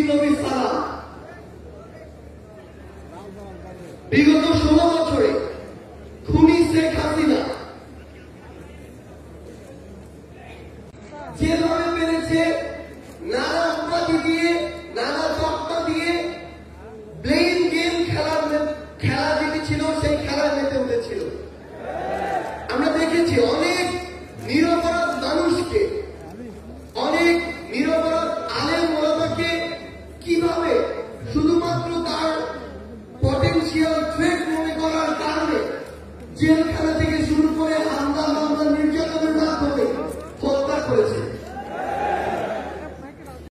নবী সালাম বিগত 16 বছরে খুনি শেখ হাসিনা যেভাবে পেরেছে নানা উপাধি দিয়ে নানা তত্ত্ব দিয়ে ব্লেম গেম খেলা যেটি ছিল সেই খেলায় মেতে উঠেছিল। আমরা দেখেছি অনেক নিরপরাধ মানুষকে, অনেক নিরপরাধ আলেম ওলামাকে কিভাবে শুধুমাত্র তার পটেনশিয়াল থ্রেট মনে করার কারণে জেলখানা